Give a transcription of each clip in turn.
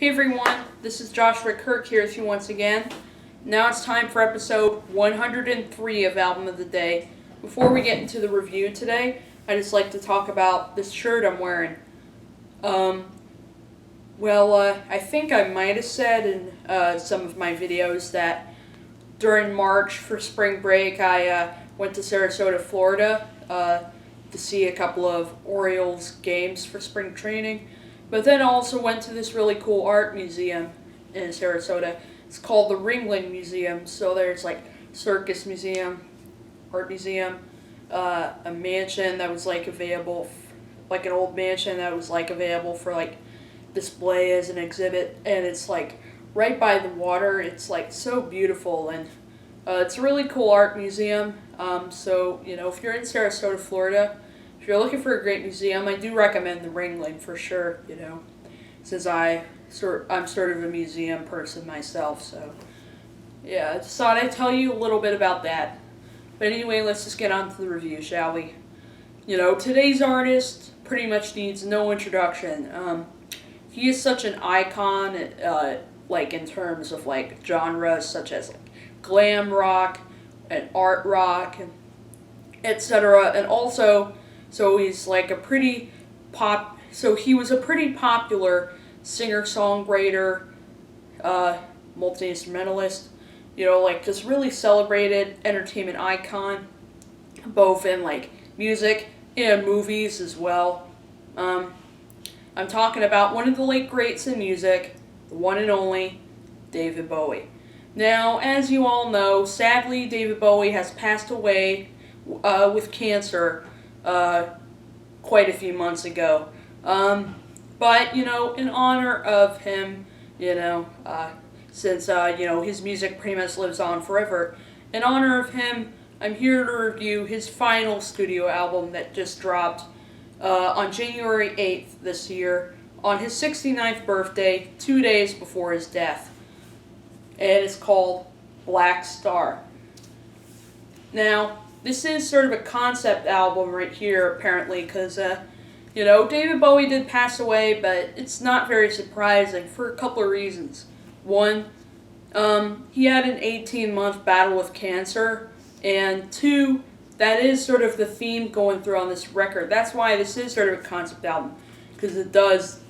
Hey everyone, this is Joshua Kirk here with you once again. Now it's time for episode 103 of Album of the Day. Before we get into the review today, I'd just like to talk about this shirt I'm wearing. I think I might have said in some of my videos that during March for spring break I went to Sarasota, Florida to see a couple of Orioles games for spring training. But then also went to this really cool art museum in Sarasota. It's called the Ringling Museum. So there's like circus museum, art museum, a mansion that was like available, like an old mansion that was like available for like display as an exhibit. And it's like right by the water. It's like so beautiful, and it's a really cool art museum. So if you're in Sarasota, Florida, if you're looking for a great museum, I do recommend the Ringling for sure, since I'm sort of a museum person myself, so yeah, I just thought I'd tell you a little bit about that. But anyway, let's just get on to the review, shall we? Today's artist pretty much needs no introduction. He is such an icon, like in terms of like genres such as like glam rock and art rock, and etc. And also, so he's like he was a pretty popular singer-songwriter, multi-instrumentalist, like just really celebrated entertainment icon, both in like music and movies as well. I'm talking about one of the late greats in music, the one and only David Bowie. Now, as you all know, sadly, David Bowie has passed away with cancer quite a few months ago. But, in honor of him, since, his music pretty much lives on forever, in honor of him, I'm here to review his final studio album that just dropped on January 8th this year, on his 69th birthday, 2 days before his death. And it's called Blackstar. Now, this is sort of a concept album right here, apparently, because, David Bowie did pass away, but it's not very surprising for a couple of reasons. One, he had an 18-month battle with cancer, and two, that is sort of the theme going through on this record. That's why this is sort of a concept album, because it does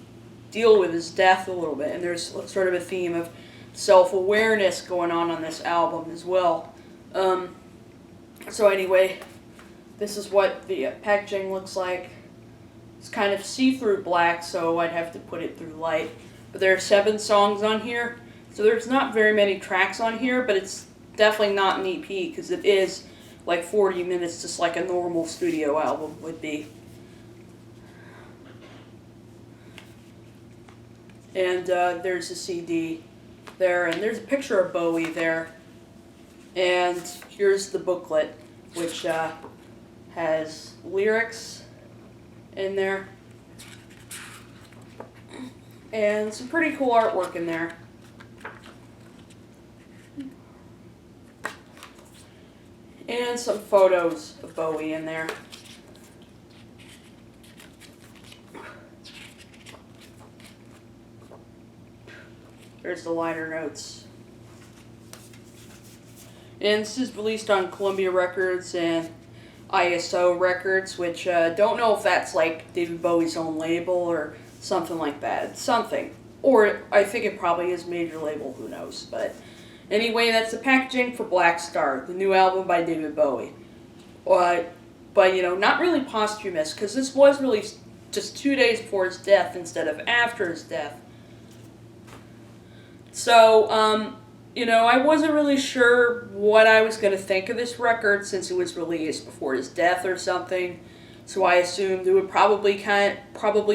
deal with his death a little bit, and there's sort of a theme of self-awareness going on this album as well. So anyway, this is what the packaging looks like. It's kind of see-through black, so I'd have to put it through light. But there are 7 songs on here, so there's not very many tracks on here, but it's definitely not an EP, because it is like 40 minutes, just like a normal studio album would be. And there's a CD there, and there's a picture of Bowie there. And here's the booklet, which has lyrics in there. And some pretty cool artwork in there. And some photos of Bowie in there. There's the liner notes. And this is released on Columbia Records and ISO Records, which don't know if that's like David Bowie's own label or something like that. It's something. Or I think it probably is major label, who knows. But anyway, that's the packaging for Blackstar, the new album by David Bowie. But not really posthumous, because this was released just 2 days before his death instead of after his death. So, I wasn't really sure what I was going to think of this record since it was released before his death or something. So I assumed it would probably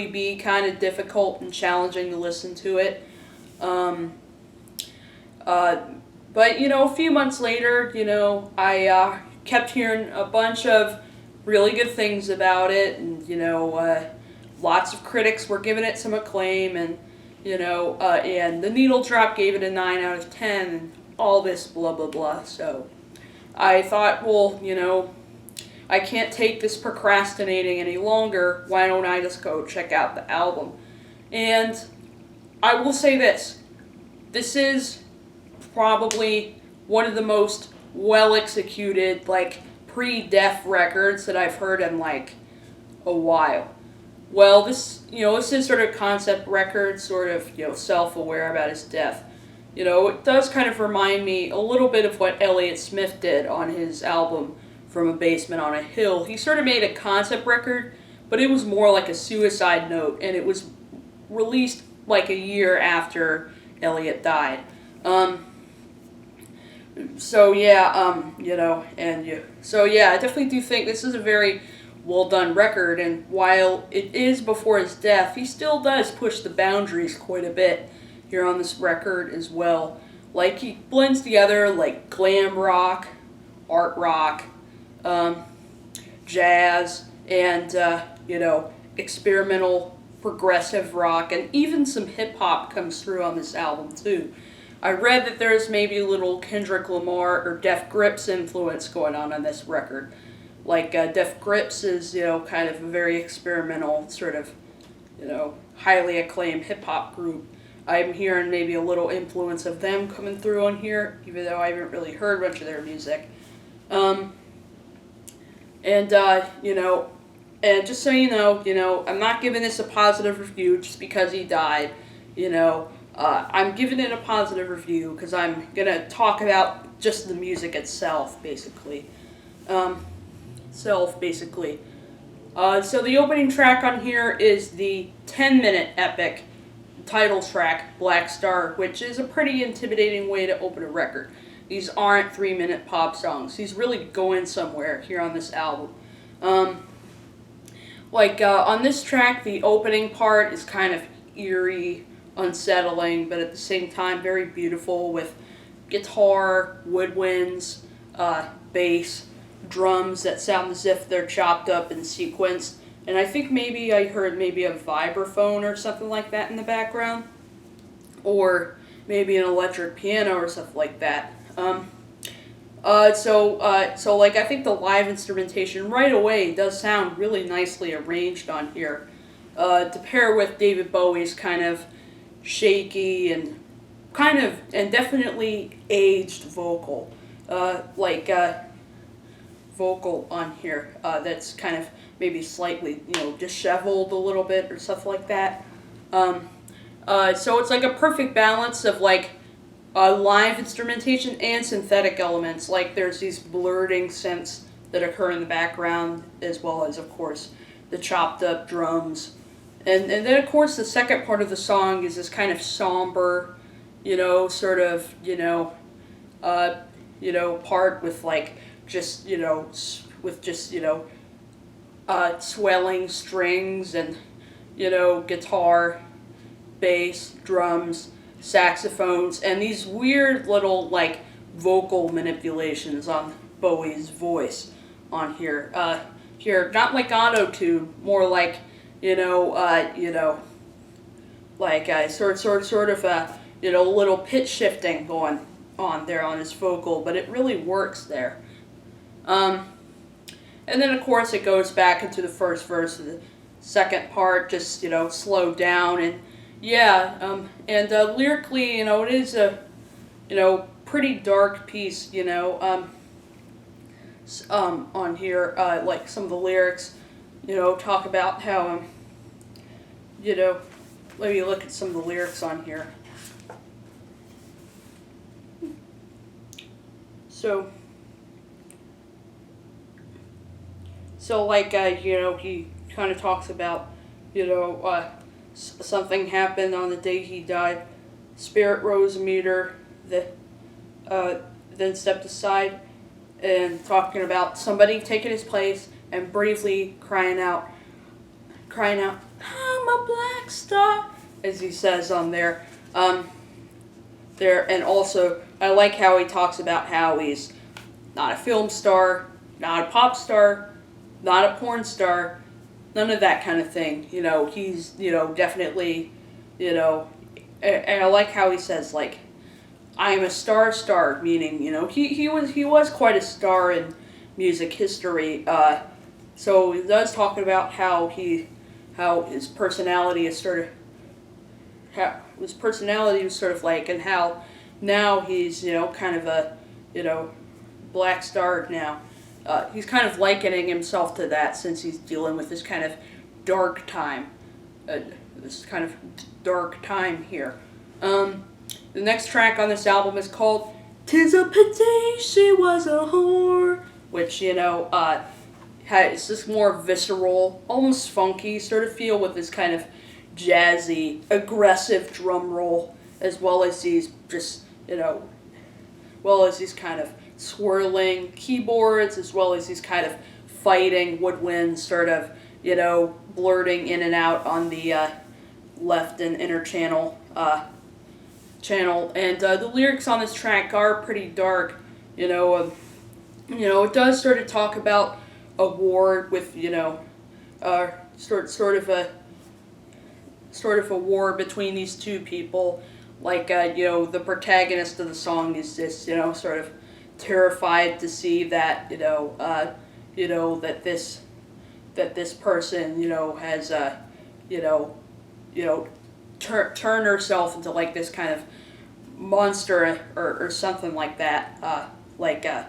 be kind of difficult and challenging to listen to it. But a few months later, I kept hearing a bunch of really good things about it, and lots of critics were giving it some acclaim, and and the Needle Drop gave it a 9 out of 10, and all this blah blah blah. So I thought, well, I can't take this procrastinating any longer. Why don't I just go check out the album? And I will say this. This is probably one of the most well-executed, like, pre-death records that I've heard in, like, a while. Well, this is sort of concept record, sort of, self-aware about his death. It does kind of remind me a little bit of what Elliott Smith did on his album From a Basement on a Hill. He sort of made a concept record, but it was more like a suicide note, and it was released like a year after Elliott died. So I definitely do think this is a very well done record, and while it is before his death, he still does push the boundaries quite a bit here on this record as well. Like, he blends together, like, glam rock, art rock, jazz, and, experimental progressive rock, and even some hip-hop comes through on this album, too. I read that there's maybe a little Kendrick Lamar or Def Grips influence going on this record. Like, Def Grips is, kind of a very experimental, sort of, highly acclaimed hip-hop group. I'm hearing maybe a little influence of them coming through on here, even though I haven't really heard much of their music. And just so you know, I'm not giving this a positive review just because he died. I'm giving it a positive review because I'm going to talk about just the music itself, basically. So the opening track on here is the 10-minute epic title track, Blackstar, which is a pretty intimidating way to open a record. These aren't 3-minute pop songs. He's really going somewhere here on this album. On this track, the opening part is kind of eerie, unsettling, but at the same time very beautiful, with guitar, woodwinds, bass, drums that sound as if they're chopped up and sequenced. And I think maybe I heard maybe a vibraphone or something like that in the background. Or maybe an electric piano or something like that. I think the live instrumentation right away does sound really nicely arranged on here. To pair with David Bowie's kind of shaky and definitely aged vocal. Vocal on here that's kind of maybe slightly, disheveled a little bit or stuff like that. So it's like a perfect balance of like live instrumentation and synthetic elements. Like there's these blurting synths that occur in the background, as well as, of course, the chopped up drums. And then, of course, the second part of the song is this kind of somber, part with like swelling strings and, guitar, bass, drums, saxophones, and these weird little, like, vocal manipulations on Bowie's voice on here. Not like auto-tune, more like, sort of a, little pitch shifting going on there on his vocal, but it really works there. And then, of course, it goes back into the first verse of the second part, just, slowed down, and, lyrically, it is a, pretty dark piece, on here, like some of the lyrics, talk about how, let me look at some of the lyrics on here. So he kind of talks about, something happened on the day he died. Spirit rose a meter, then stepped aside, and talking about somebody taking his place and bravely crying out, I'm a black star, as he says on there. And also, I like how he talks about how he's not a film star, not a pop star, not a porn star, none of that kind of thing. He's, definitely, and I like how he says, like, I am a star, meaning, he was quite a star in music history. So he does talk about how his personality is sort of, how his personality was sort of like, and how now he's, kind of a, Blackstar now. He's kind of likening himself to that since he's dealing with this kind of dark time. This kind of dark time here. The next track on this album is called "'Tis a Pity She Was a Whore," which, has this more visceral, almost funky sort of feel with this kind of jazzy, aggressive drum roll, as well as these just, these kind of swirling keyboards, as well as these kind of fighting woodwinds sort of, blurting in and out on the left and inner channel. And the lyrics on this track are pretty dark. It does sort of talk about a war with, sort of a war between these two people. Like, the protagonist of the song is just, sort of terrified to see that, that this person, has, turn herself into like this kind of monster or something like that, like a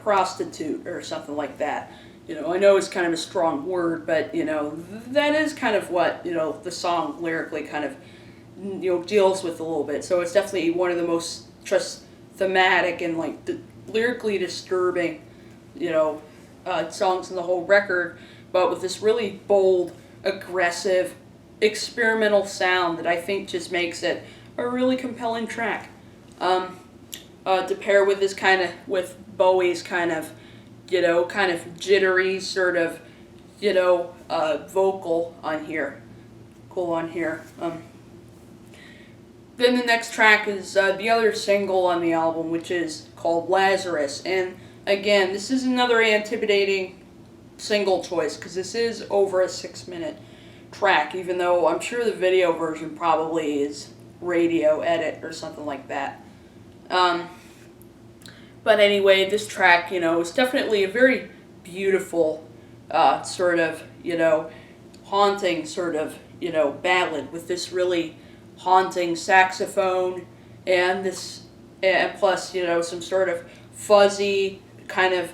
prostitute or something like that. I know it's kind of a strong word, but that is kind of what the song lyrically kind of deals with a little bit. So it's definitely one of the most just thematic and like lyrically disturbing songs in the whole record, but with this really bold, aggressive, experimental sound that I think just makes it a really compelling track. To pair with this with Bowie's kind of jittery sort of, vocal on here. Cool on here. Then the next track is the other single on the album, which is called Lazarus. And again, this is another intimidating single choice, because this is over a 6-minute track, even though I'm sure the video version probably is radio edit or something like that. But anyway, this track, is definitely a very beautiful, sort of, haunting sort of, ballad with this really haunting saxophone and plus, some sort of fuzzy, kind of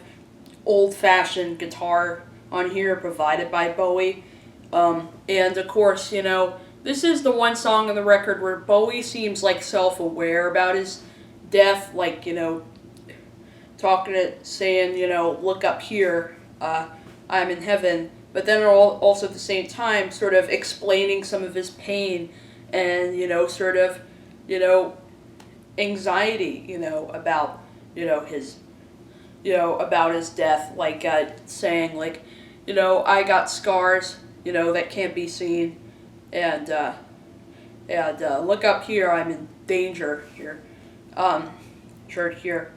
old-fashioned guitar on here provided by Bowie. And of course, this is the one song on the record where Bowie seems like self-aware about his death, like, saying, look up here, I'm in heaven, but then also at the same time sort of explaining some of his pain and, sort of, anxiety, about, his, about his death, like, saying, like, I got scars, that can't be seen, and look up here, I'm in danger here, here.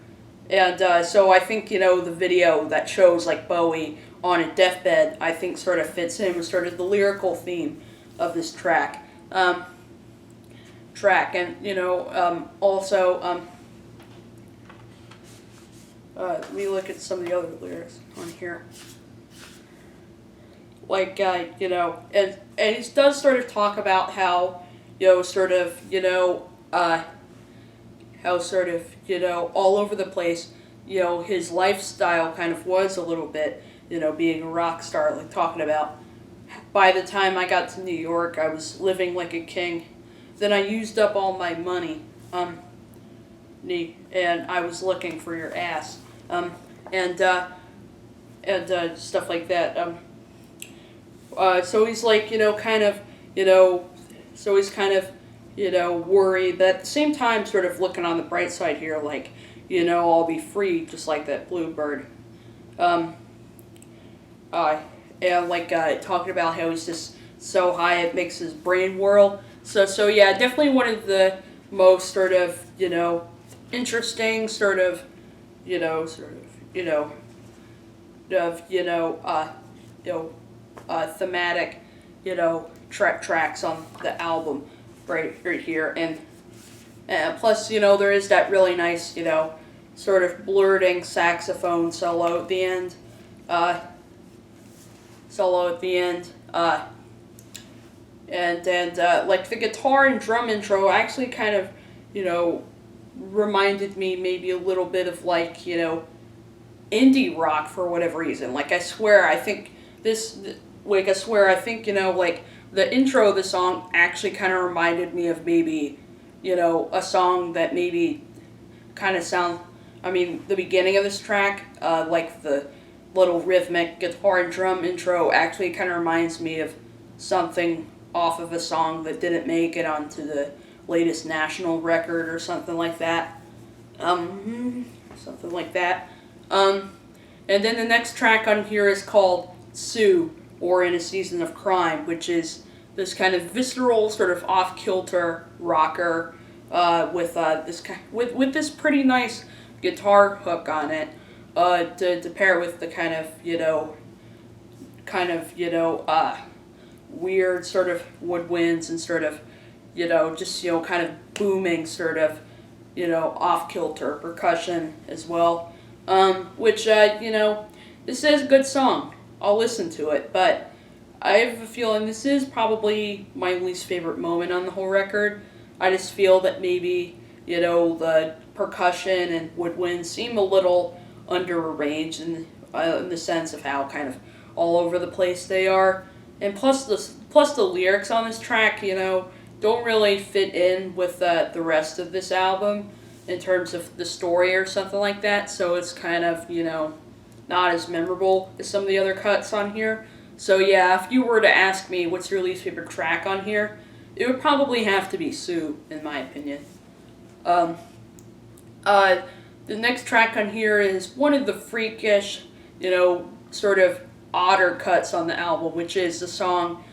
And so I think, the video that shows, like, Bowie on a deathbed, I think sort of fits in with sort of the lyrical theme of this track. And, also, let me look at some of the other lyrics on here. Like, and it does sort of talk about how, sort of, how sort of, all over the place, his lifestyle kind of was a little bit, being a rock star, like talking about, by the time I got to New York, I was living like a king. Then I used up all my money, and I was looking for your ass, and stuff like that. So he's like, kind of, so he's kind of, worried, but at the same time sort of looking on the bright side here, like, I'll be free just like that bluebird. And like talking about how he's just so high it makes his brain whirl. So yeah, definitely one of the most sort of, interesting sort of, thematic, tracks on the album right here, and plus, there is that really nice, sort of blurting saxophone solo at the end, and like the guitar and drum intro actually kind of, you know, reminded me maybe a little bit of like, you know, indie rock for whatever reason. Like I swear, I think this, like I swear, I think, you know, like the intro of the song actually kind of reminded me of maybe, you know, a song that maybe kind of sound. I mean, the beginning of this track, like the little rhythmic guitar and drum intro, actually kind of reminds me of something off of a song that didn't make it onto the latest national record or something like that. Something like that. And then the next track on here is called Sue, or In a Season of Crime, which is this kind of visceral, sort of off-kilter rocker with this pretty nice guitar hook on it, to pair with the kind of weird sort of woodwinds and sort of just kind of booming sort of off-kilter percussion as well, which this is a good song. I'll listen to it, but I have a feeling this is probably my least favorite moment on the whole record. I just feel that maybe, the percussion and woodwinds seem a little underarranged in the sense of how kind of all over the place they are. And plus the lyrics on this track, don't really fit in with the rest of this album in terms of the story or something like that. So it's kind of, not as memorable as some of the other cuts on here. So yeah, if you were to ask me what's your least favorite track on here, it would probably have to be Sue, in my opinion. The next track on here is one of the freakish, sort of odder cuts on the album, which is the song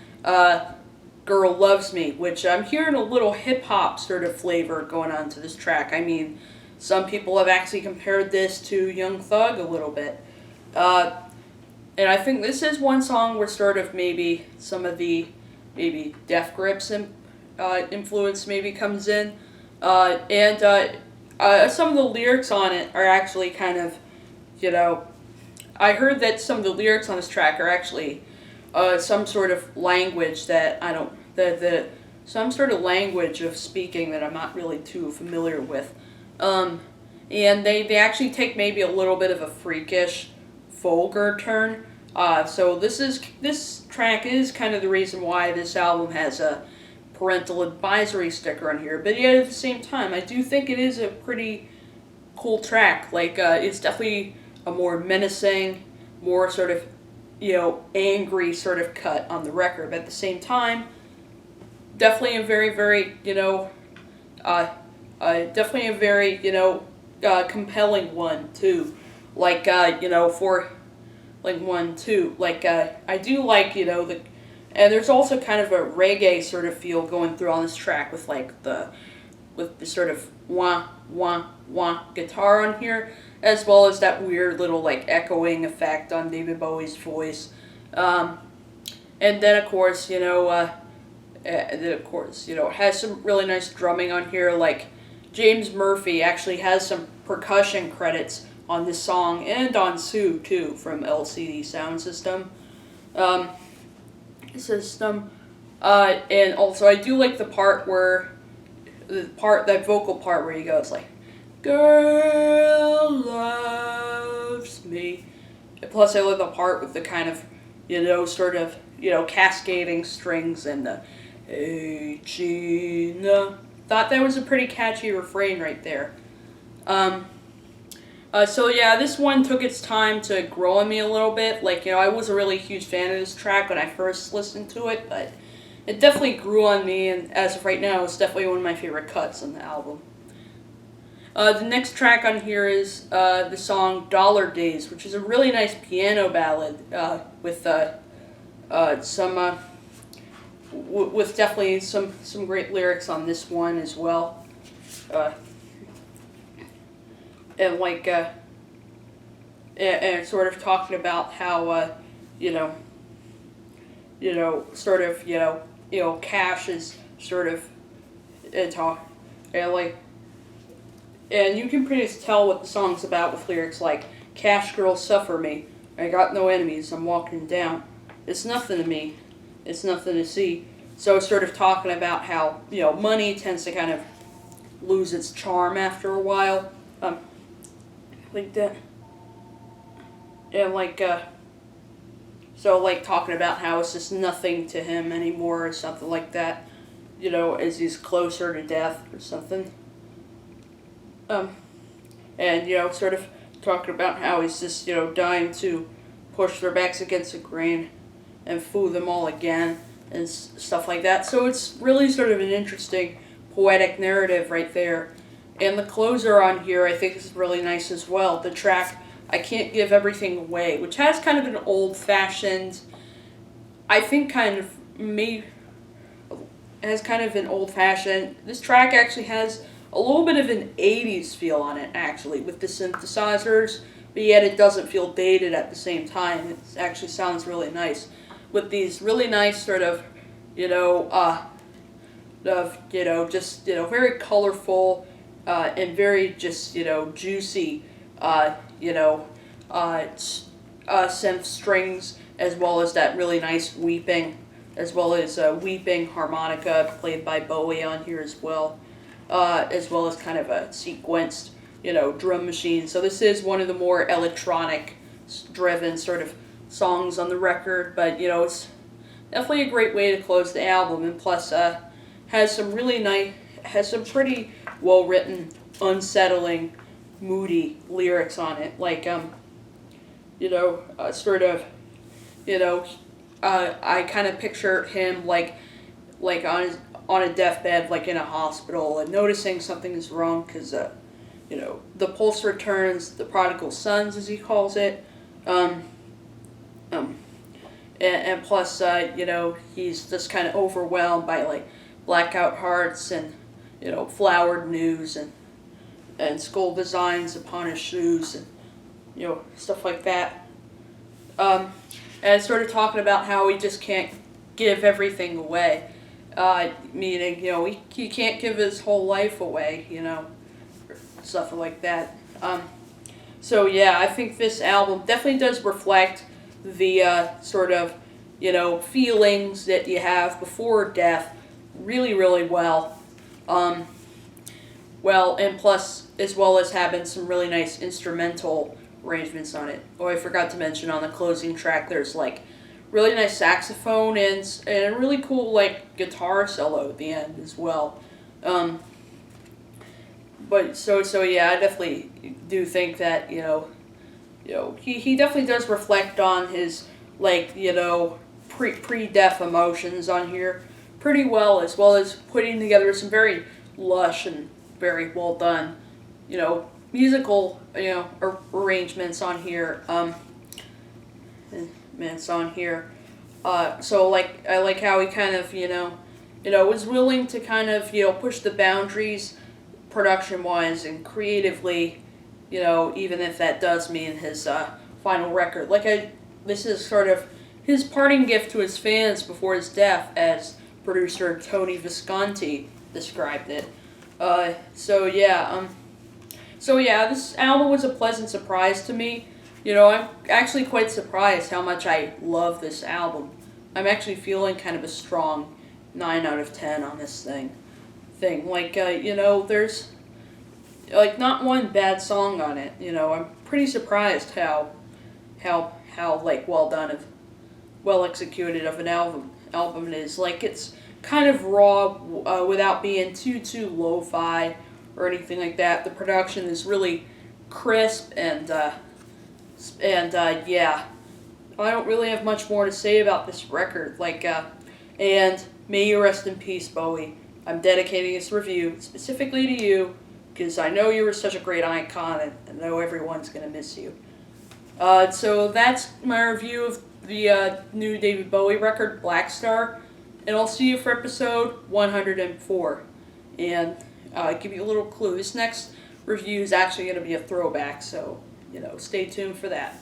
Girl Loves Me, which I'm hearing a little hip-hop sort of flavor going on to this track. I mean, some people have actually compared this to Young Thug a little bit. And I think this is one song where sort of maybe some of the maybe Def Grips influence maybe comes in. And some of the lyrics on it are actually kind of, I heard that some of the lyrics on this track are actually some sort of language that I don't, some sort of language of speaking that I'm not really too familiar with. And they actually take maybe a little bit of a freakish, vulgar turn. So this track is kind of the reason why this album has a parental advisory sticker on here. But yet at the same time, I do think it is a pretty cool track. Like, it's definitely a more menacing, more sort of, angry sort of cut on the record. But at the same time, definitely a very, very, definitely a very, compelling one too. Like, for like 1, 2. Like, I do like, and there's also kind of a reggae sort of feel going through on this track with like the sort of wah wah wah guitar on here, as well as that weird little like echoing effect on David Bowie's voice. And then of course, it has some really nice drumming on here. Like James Murphy actually has some percussion credits on this song and on Sue too from LCD Sound System. And also I do like that vocal part where he goes like, "Girl loves me." And plus I love the part with the kind of, sort of, cascading strings and the, "Hey Gina." Thought that was a pretty catchy refrain right there. So yeah, this one took its time to grow on me a little bit. Like, I was a really huge fan of this track when I first listened to it, but it definitely grew on me, and as of right now, it's definitely one of my favorite cuts on the album. The next track on here is the song Dollar Days, which is a really nice piano ballad with with definitely some great lyrics on this one as well. And like, and sort of talking about how, sort of, cash is sort of, and like, and you can pretty much tell what the song's about with lyrics like, "Cash girl suffer me, I got no enemies, I'm walking down. It's nothing to me, it's nothing to see. So sort of talking about how, money tends to kind of lose its charm after a while. Like that. And so talking about how it's just nothing to him anymore or something like that, as he's closer to death or something. And sort of talking about how he's just, dying to push their backs against the grain and fool them all again and stuff like that. So it's really sort of an interesting poetic narrative right there. And the closer on here I think is really nice as well. The track I Can't Give Everything Away, which has kind of an old-fashioned, I think has kind of an old-fashioned, this track actually has a little bit of an 80s feel on it, actually, with the synthesizers, but yet it doesn't feel dated at the same time. It actually sounds really nice, with these really nice sort of, very colorful and very just, juicy, synth strings, as well as that really nice weeping, as well as weeping harmonica played by Bowie on here as well as kind of a sequenced, drum machine. So this is one of the more electronic-driven sort of songs on the record, but it's definitely a great way to close the album, and plus has some pretty well-written, unsettling, moody lyrics on it, I kind of picture him like on a deathbed, like in a hospital, and noticing something is wrong because the pulse returns, the prodigal sons, as he calls it, and plus he's just kind of overwhelmed by blackout hearts and flowered news and skull designs upon his shoes and stuff like that. And sort of talking about how he just can't give everything away, meaning he can't give his whole life away, stuff like that. So yeah, I think this album definitely does reflect the sort of feelings that you have before death really, really well. And plus, as well as having some really nice instrumental arrangements on it. Oh, I forgot to mention on the closing track, there's really nice saxophone and a really cool guitar solo at the end as well. But so yeah, I definitely do think that he definitely does reflect on his pre-death emotions on here pretty well as putting together some very lush and very well done, musical, arrangements on here. It's on here. So I like how he kind of, was willing to kind of, push the boundaries production-wise and creatively, even if that does mean his final record. This is sort of his parting gift to his fans before his death, as producer Tony Visconti described it. So yeah, this album was a pleasant surprise to me. I'm actually quite surprised how much I love this album. I'm actually feeling kind of a strong 9 out of 10 on this thing. There's not one bad song on it. I'm pretty surprised how well done, well executed of an album it is. It's kind of raw without being too lo-fi or anything like that. The production is really crisp and yeah, I don't really have much more to say about this record. And may you rest in peace, Bowie. I'm dedicating this review specifically to you because I know you were such a great icon, and I know everyone's gonna miss you. So that's my review of the new David Bowie record, Blackstar. And I'll see you for episode 104. And give you a little clue. This next review is actually going to be a throwback, so, stay tuned for that.